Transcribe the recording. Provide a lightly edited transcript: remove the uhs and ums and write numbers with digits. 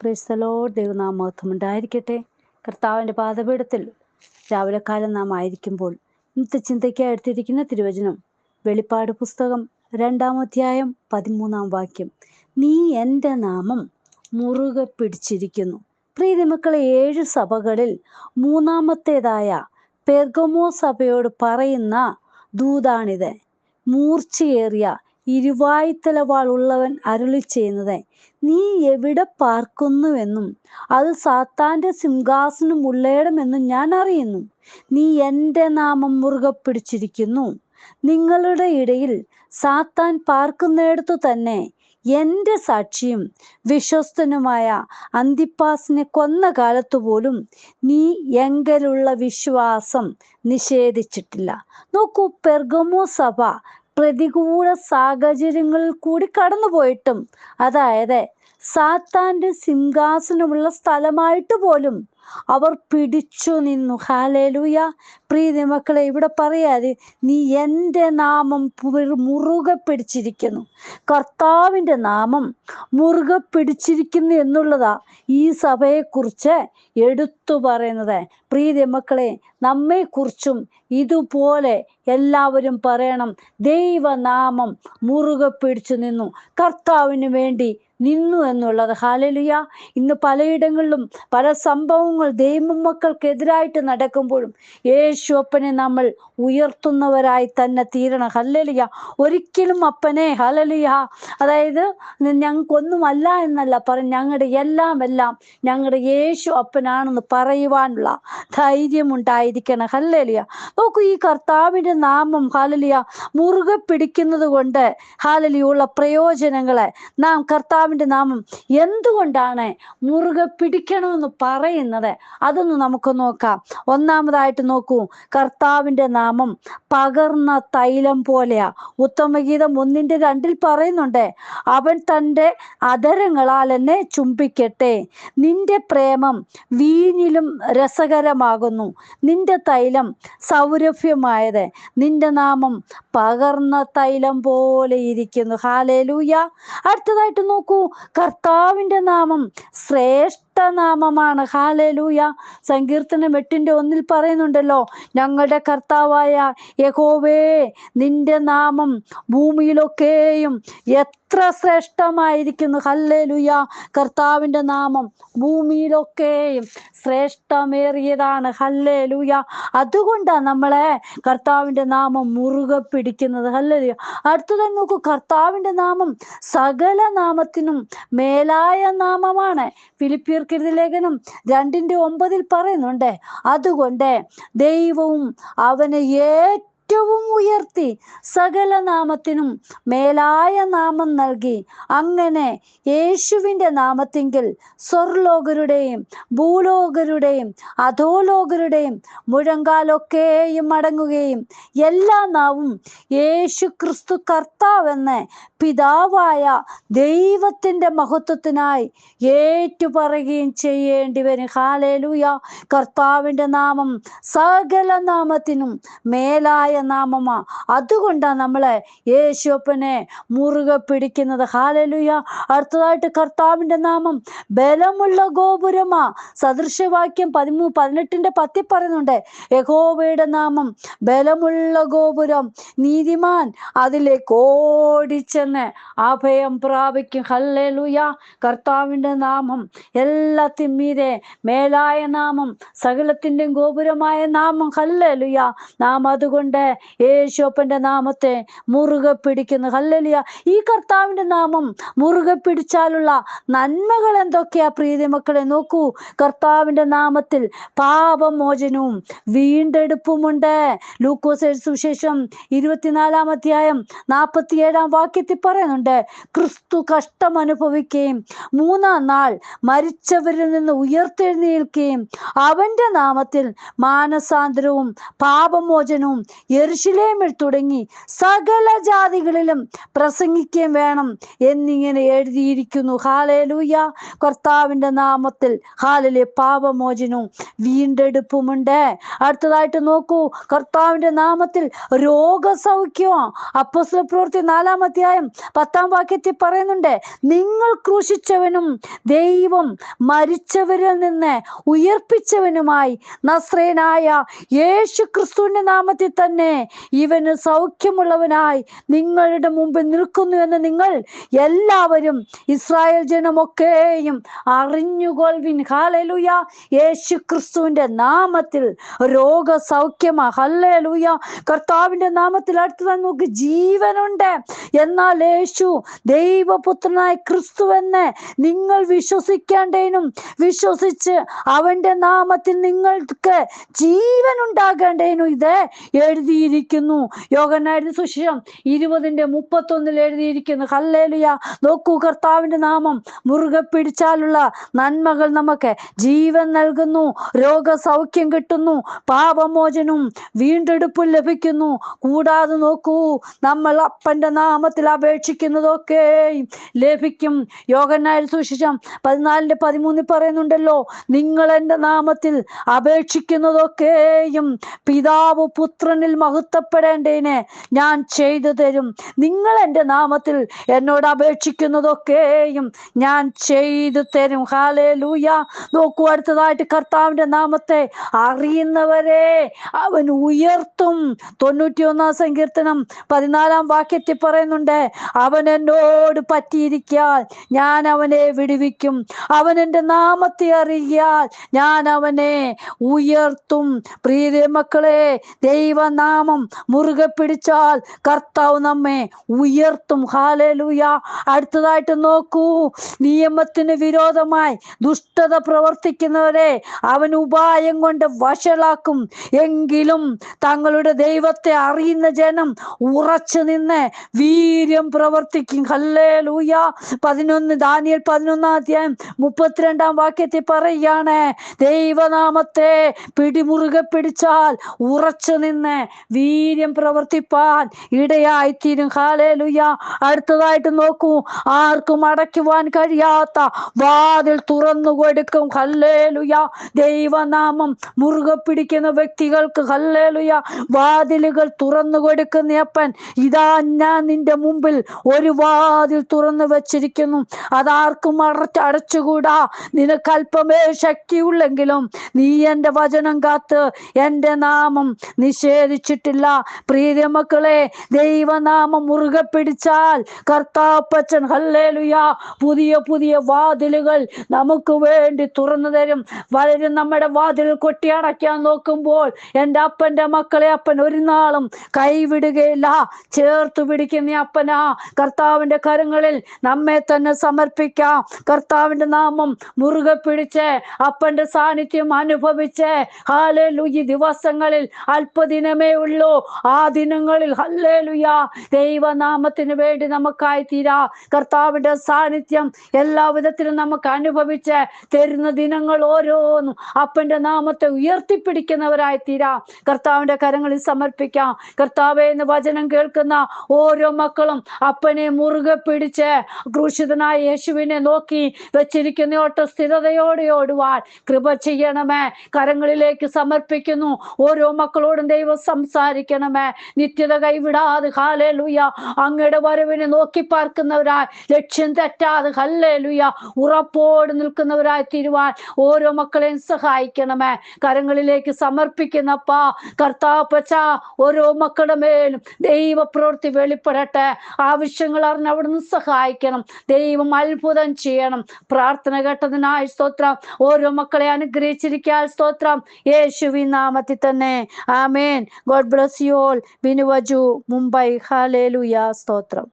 Praise the Lord. ദൈവനാമമഹത്വം ഉണ്ടായിരിക്കട്ടെ. കർത്താവിൻ്റെ പാദപീഠത്തിൽ രാവിലെ കാലം നാം ആയിരിക്കുമ്പോൾ ഇന്നത്തെ ചിന്തയ്ക്കായി എടുത്തിരിക്കുന്ന തിരുവചനം വെളിപ്പാട് പുസ്തകം 2-ാം അധ്യായം 13-ാം വാക്യം. നീ എൻ്റെ നാമം മുറുകെ പിടിച്ചിരിക്കുന്നു. പ്രിയ മക്കളെ, 7 സഭകളിൽ 3-ാമത്തേതായ പെർഗമോ സഭയോട് പറയുന്ന ദൂതാണിത്. മൂർച്ചയേറിയ ഇരുവായ്ത്തലവാൾ ഉള്ളവൻ അരുളി ചെയ്യുന്നത്, നീ എവിടെ പാർക്കുന്നുവെന്നും അത് സാത്താന്റെ സിംഹാസനം ഉള്ളയിടമെന്നും ഞാൻ അറിയുന്നു. നീ എൻ്റെ നാമം മുറുകെ പിടിച്ചിരിക്കുന്നു. നിങ്ങളുടെ ഇടയിൽ സാത്താൻ പാർക്കുന്നിടത്തു തന്നെ എൻ്റെ സാക്ഷിയും വിശ്വസ്തനുമായ അന്തിപ്പാസിനെ കൊന്ന കാലത്തു പോലും നീ എങ്കലുള്ള വിശ്വാസം നിഷേധിച്ചിട്ടില്ല. നോക്കൂ, പെർഗമോ സഭ പ്രതികൂല സാഹചര്യങ്ങളിൽ കൂടി കടന്നുപോയിട്ടും, അതായത് സാത്താന്റെ സിംഹാസനമുള്ള സ്ഥലമായിട്ട് പോലും അവർ പിടിച്ചു നിന്നു. ഹല്ലേലൂയ. പ്രിയ മക്കളെ, ഇവിടെ പറയാതെ നീ എൻ്റെ നാമം മുറുകെ പിടിച്ചിരിക്കുന്നു. കർത്താവിൻ്റെ നാമം മുറുകെ പിടിച്ചിരിക്കുന്നു എന്നുള്ളതാ ഈ സഭയെക്കുറിച്ച് എടുത്തു പറയുന്നത്. പ്രിയ മക്കളെ, നമ്മെക്കുറിച്ചും ഇതുപോലെ എല്ലാവരും പറയണം, ദൈവനാമം മുറുകെ പിടിച്ചു നിന്നു, കർത്താവിന് വേണ്ടി നിന്നു എന്നുള്ളത്. ഹല്ലേലൂയ. ഇന്ന് പലയിടങ്ങളിലും പല സംഭവങ്ങൾ ദൈവമക്കൾക്കെതിരായിട്ട് നടക്കുമ്പോഴും യേശു അപ്പനെ നമ്മൾ ഉയർത്തുന്നവരായി തന്നെ തീരണം. ഹല്ലേലൂയ. ഒരിക്കലും അപ്പനെ, ഹല്ലേലൂയ, അതായത് ഞങ്ങൾക്കൊന്നുമല്ല എന്നല്ല പറയും, ഞങ്ങളുടെ എല്ലാം ഞങ്ങളുടെ യേശു അപ്പനാണെന്ന് പറയുവാനുള്ള ധൈര്യമുണ്ടായിരിക്കണം. ഹല്ലേലൂയ. നോക്കൂ, ഈ കർത്താവിൻ്റെ നാമം ഹല്ലേലൂയ മുറുകെ പിടിക്കുന്നത് കൊണ്ട് ഹല്ലേലൂയ ഉള്ള പ്രയോജനങ്ങളെ നാം കർത്താവിൻ്റെ നാമം എന്തുകൊണ്ടാണ് മുറുകെ പിടിക്കണമെന്ന് പറയുന്നത്, അതൊന്ന് നമുക്ക് നോക്കാം. ഒന്നാമതായിട്ട് നോക്കൂ, കർത്താവിൻ്റെ നാമം പകർന്ന തൈലം പോലെയാ. ഉത്തമഗീതം 1:2 പറയുന്നുണ്ട്, അവൻ തൻ്റെ അധരങ്ങളാൽ എന്നെ ചുംബിക്കട്ടെ. നിന്റെ പ്രേമം വീഞ്ഞിലും രസകരമാകുന്നു, നിന്റെ തൈലം സൗരഭ്യമായത്, നിന്റെ നാമം പകർന്ന തൈലം പോലെ ഇരിക്കുന്നു. ഹല്ലേലൂയ. അടുത്തതായിട്ട് നോക്കൂ, കർത്താവിൻ്റെ നാമം ശ്രേഷ്ഠ നാമമാണ്. ഹല്ലേലൂയ. സങ്കീർത്തനം 8:1 പറയുന്നുണ്ടല്ലോ, ഞങ്ങളുടെ കർത്താവായ യഹോവേ, നിന്റെ നാമം ഭൂമിയിലൊക്കെയും എത്ര ശ്രേഷ്ഠമായിരിക്കുന്നു. ഹല്ലേലൂയ. കർത്താവിൻ്റെ നാമം ഭൂമിയിലൊക്കെയും ശ്രേഷ്ഠമേറിയതാണ്. ഹല്ലേലൂയ. അതുകൊണ്ടാണ് നമ്മളെ കർത്താവിൻ്റെ നാമം മുറുകെ പിടിക്കുന്നത്. ഹല്ലേലൂയ. അടുത്തതായി നോക്കൂ, കർത്താവിൻ്റെ നാമം സകല നാമത്തിനും മേലായ നാമമാണ്. ഫിലിപ്പിയർക്ക് എഴുതിയ ലേഖനം 2:9 പറയുന്നുണ്ട്, അതുകൊണ്ട് ദൈവവും അവനെ ഏറ്റവും ഉയർത്തി സകല നാമത്തിനും മേലായ നാമം നൽകി. അങ്ങനെ യേശുവിൻ്റെ നാമത്തിങ്കിൽ സ്വർലോകരുടെയും ഭൂലോകരുടെയും അധോലോകരുടെയും മുഴങ്കാലൊക്കെയും മടങ്ങുകയും എല്ലാ നാവും യേശു ക്രിസ്തു കർത്താവെന്ന് പിതാവായ ദൈവത്തിൻ്റെ മഹത്വത്തിനായി ഏറ്റുപറയുകയും ചെയ്യേണ്ടി വരും. ഹല്ലേലൂയ. കർത്താവിൻ്റെ നാമം സകല നാമത്തിനും മേലായ നാമമാ. അതുകൊണ്ടാണ് നമ്മളെ യേശുപ്പനെ മുറുകെ പിടിക്കുന്നത്. ഹല്ലേലൂയ. അടുത്തതായിട്ട് കർത്താവിൻ്റെ നാമം ബലമുള്ള ഗോപുരമാ. സദൃശവാക്യം 18:10 പറയുന്നുണ്ട്, യഹോവയുടെ നാമം ബലമുള്ള ഗോപുരം, നീതിമാൻ അതിലേക്ക് ഓടിച്ചെന്ന് അഭയം പ്രാപിക്കും. ഹല്ലേലൂയ. കർത്താവിൻ്റെ നാമം എല്ലാത്തിനും മീതെ മേലായ നാമം, സകലത്തിൻ്റെയും ഗോപുരമായ നാമം. ഹല്ലേലൂയ. നാം അതുകൊണ്ട് യേശുപ്പൻ്റെ നാമത്തെ മുറുകെ പിടിക്കുന്നു. ഹല്ലേലൂയ. ഈ കർത്താവിൻ്റെ നാമം മുറുകെ പിടിച്ചാലുള്ള നന്മകൾ എന്തൊക്കെയാ പ്രീതി മക്കളെ? നോക്കൂ, കർത്താവിൻ്റെ നാമത്തിൽ പാപമോചനവും വീണ്ടെടുപ്പുമുണ്ട്. ലൂക്കോസ് എഴുതിയ സുവിശേഷം 24-ാം അധ്യായം 47-ാം വാക്യത്തിൽ പറയുന്നുണ്ട്, ക്രിസ്തു കഷ്ടം അനുഭവിക്കുകയും 3-ാം നാൾ മരിച്ചവരിൽ നിന്ന് ഉയർത്തെഴുന്നേൽക്കുകയും അവൻ്റെ നാമത്തിൽ മാനസാന്തരവും പാപമോചനവും യെരൂശലേമിൽ തുടങ്ങി സകല ജാതികളിലും പ്രസംഗിക്കുകയും വേണം എന്നിങ്ങനെ എഴുതിയിരിക്കുന്നു. ഹല്ലേലൂയ. കർത്താവിൻ്റെ നാമത്തിൽ ഹല്ലേലൂയ പാപമോചനവും വീണ്ടെടുപ്പുമുണ്ട്. അടുത്തതായിട്ട് നോക്കൂ, കർത്താവിൻ്റെ നാമത്തിൽ രോഗസൗഖ്യവും. അപ്പോസ്തലപ്രവൃത്തി 4-ാം അധ്യായം 10-ാം വാക്യത്തിൽ പറയുന്നുണ്ട്, നിങ്ങൾ ക്രൂശിച്ചവനും ദൈവം മരിച്ചവരിൽ നിന്ന് ഉയർപ്പിച്ചവനുമായി നസ്രയനായ യേശു ക്രിസ്തുവിന്റെ നാമത്തിൽ തന്നെ ഇവന് സൗഖ്യമുള്ളവനായി നിങ്ങളുടെ മുമ്പിൽ നിൽക്കുന്നു എന്ന് നിങ്ങൾ എല്ലാവരും ഇസ്രായേൽ ജനമൊക്കെയും അറിഞ്ഞുകൊള്ളുവിൻ. ഹല്ലേലൂയ. യേശു ക്രിസ്തുവിന്റെ നാമത്തിൽ രോഗസൗഖ്യമാ. ഹല്ലേലൂയ. കർത്താവിന്റെ നാമത്തിൽ അടുത്തതായി നമുക്ക് ജീവനുണ്ട്. എന്നാൽ യേശു ദൈവപുത്രനായ ക്രിസ്തുവെന്ന് നിങ്ങൾ വിശ്വസിക്കേണ്ടതിനും വിശ്വസിച്ച് അവന്റെ നാമത്തിൽ നിങ്ങൾക്ക് ജീവൻ ഉണ്ടാകേണ്ടതിനും ഇത് എഴുതിയിരിക്കുന്നു. യോഹന്നാന്റെ സുവിശേഷം 20:31 എഴുതിയിരിക്കുന്നു. ഹല്ലേലൂയ. നോക്കൂ, കർത്താവിന്റെ നാമം മുറുകെ പിടിച്ചാലുള്ള നന്മകൾ നമുക്ക് ജീവൻ നൽകുന്നു, രോഗസൗഖ്യം കിട്ടുന്നു, പാപമോചനവും വീണ്ടെടുപ്പും ലഭിക്കുന്നു. കൂടാതെ നോക്കൂ, നമ്മൾ അപ്പന്റെ നാമത്തിൽ അപേക്ഷിക്കുന്നതൊക്കെയും ലഭിക്കും. യോഹന്നാന്റെ സുവിശേഷം 14:13 പറയുന്നുണ്ടല്ലോ, നിങ്ങൾ എൻ്റെ നാമത്തിൽ അപേക്ഷിക്കുന്നതൊക്കെയും പിതാവ് പുത്രനിൽ മഹത്വപ്പെടേണ്ടതിന് ഞാൻ ചെയ്തു തരും. നിങ്ങൾ എൻ്റെ നാമത്തിൽ എന്നോട് അപേക്ഷിക്കുന്നതൊക്കെയും ഞാൻ ചെയ്തു തരും. ഹല്ലേലൂയ. നോക്കൂ, അടുത്തതായിട്ട് കർത്താവിന്റെ നാമത്തെ അറിയുന്നവരെ അവൻ ഉയർത്തും. 91-ാം സങ്കീർത്തനം 14-ാം വാക്യത്തിൽ പറയുന്നുണ്ട്, അവൻ എന്നോട് പറ്റിയിരിക്കാൻ ഞാൻ അവനെ വിടുവിക്കും, അവൻ എൻ്റെ നാമത്തെ അറിയാൽ ഞാൻ അവനെ ഉയർത്തും. പ്രിയ മക്കളെ, ദൈവനാമം മുറുകെ പിടിച്ചാൽ കർത്താവ് നമ്മെ ഉയർത്തും. ഹല്ലേലൂയ. അടുത്തതായിട്ട് നോക്കൂ, നിയമത്തിന് വിരോധമായി ദുഷ്ടത പ്രവർത്തിക്കുന്നവരെ അവൻ ഉപായം കൊണ്ട് വഷളാക്കും. എങ്കിലും തങ്ങളുടെ ദൈവത്തെ അറിയുന്ന ജനം ഉറച്ചു നിന്ന് വീര്യം പ്രവർത്തിക്കും. ഹല്ലേലൂയ. ദാനിയേൽ 11-ാം അധ്യായം 32-ാം വാക്യത്തിൽ പറയുകയാണ്, ദൈവനാമത്തെ പിടിമുറുകെ പിടിച്ചാൽ ഉറച്ചു നിന്ന് വീര്യം പ്രവർത്തിപ്പാൻ ഇടയായിത്തീരും. ഹല്ലേലൂയ. അടുത്തതായിട്ട് നോക്കൂ, ആർക്കും അടയ്ക്കുവാൻ കഴിയാത്ത വാതിൽ തുറന്നു കൊടുക്കും. ഹല്ലേലൂയ. ദൈവനാമം മുറുകെ പിടിക്കുന്ന വ്യക്തികൾക്ക് ഹല്ലേലൂയ വാതിലുകൾ തുറന്നു കൊടുക്കുന്ന അപ്പൻ, ഇതാ ഞാൻ നിന്റെ മുമ്പിൽ ഒരു വാതിൽ തുറന്നു വെച്ചിരിക്കുന്നു, അതാർക്കും അടച്ചുകൂടാ. നിനക്ക് അല്പമേ ശക്തിയുള്ളെങ്കിലും നീ എൻ്റെ വചനം കാത്ത് എൻ്റെ നാമം നിഷേധിച്ചിട്ടില്ല. പ്രിയ മക്കളെ, ദൈവനാമം മുറുകെ പിടിച്ചാൽ കർത്താപ്പച്ചൻ ഹല്ലേലൂയ പുതിയ പുതിയ വാതിലുകൾ നമുക്ക് വേണ്ടി തുറന്നു തരും. വലരും നമ്മുടെ വാതിൽ കൊട്ടി അടയ്ക്കാൻ നോക്കുമ്പോൾ എൻ്റെ അപ്പൻ്റെ മക്കളെ അപ്പൻ ഒരു നാളും കൈവിടുകയില്ല. ചേർത്ത് പിടിക്കുന്ന അപ്പനാ. കർത്താവിൻ്റെ കരങ്ങളിൽ നമ്മെ തന്നെ സമർപ്പിക്കാം. കർത്താവിൻ്റെ നാമം മുറുകെ പിടിച്ച് അപ്പൻ്റെ സാന്നിധ്യം അനുഭവിച്ച് ഹല്ലേലൂയ ദിവസങ്ങളിൽ അല്പദിനമേ ഉള്ളൂ. ആ ദിനങ്ങളിൽ ഹല്ലേലൂയ ദൈവനാമത്തിന് വേണ്ടി നമുക്കായി തീരാ. കർത്താവിൻ്റെ സാന്നിധ്യം എല്ലാ വിധത്തിലും നമുക്ക് അനുഭവിച്ച് തരുന്ന ദിനങ്ങൾ ഓരോന്നും അപ്പൻ്റെ നാമത്തെ ഉയർത്തിപ്പിടിക്കുന്നവരായി തീരാ. കർത്താവിൻ്റെ കരങ്ങളിൽ സമർപ്പിക്കാം. കർത്താവേ, എന്ന് വചനം കേൾക്കുന്ന ഓരോ മക്കളും അപ്പനെ മുറുകെ പിടിച്ച് ക്രൂശിതനായ യേശുവിനെ നോക്കി വെച്ചിരിക്കുന്ന ഓട്ട സ്ഥിരതയോടെ ഓടുവാൻ കൃപ ചെയ്യണമേ. കരങ്ങളിലേക്ക് സമർപ്പിക്കുന്നു. ഓരോ മക്കളോടും ദൈവം സംസാരിക്കണമേ. നിത്യത കൈവിടാതെ ഹല്ലേലൂയ അങ്ങയുടെ വരവിനെ നോക്കി പാർക്കുന്നവരായി, ലക്ഷ്യം തെറ്റാതെ ഹല്ലേലൂയ ഉറപ്പോട് നിൽക്കുന്നവരായി തീരുവാൻ ഓരോ മക്കളെയും സഹായിക്കണമേ. കരങ്ങളിലേക്ക് സമർപ്പിക്കുന്നപ്പാ. കർത്താപ്പച്ച, ഓരോ മക്കളുടെ മേലും ദൈവപ്രവൃത്തി വെളിപ്പെടട്ടെ. ആവശ്യങ്ങൾ അറിഞ്ഞ് അവിടുന്ന് സഹായിക്കണം. ദൈവം അത്ഭുതം ചെയ്യണം. പ്രാർത്ഥന കേട്ടതിനായി സ്തോത്രം. ഓരോ മക്കളെ അനുഗ്രഹിച്ചിരിക്കാൻ സ്തോത്രം. യേശുവിൻ നാമത്തിൽ തന്നെ ആമേൻ. God bless you all. ബിനുവജു, മുംബൈ. ഹല്ലേലൂയ. സ്തോത്രം.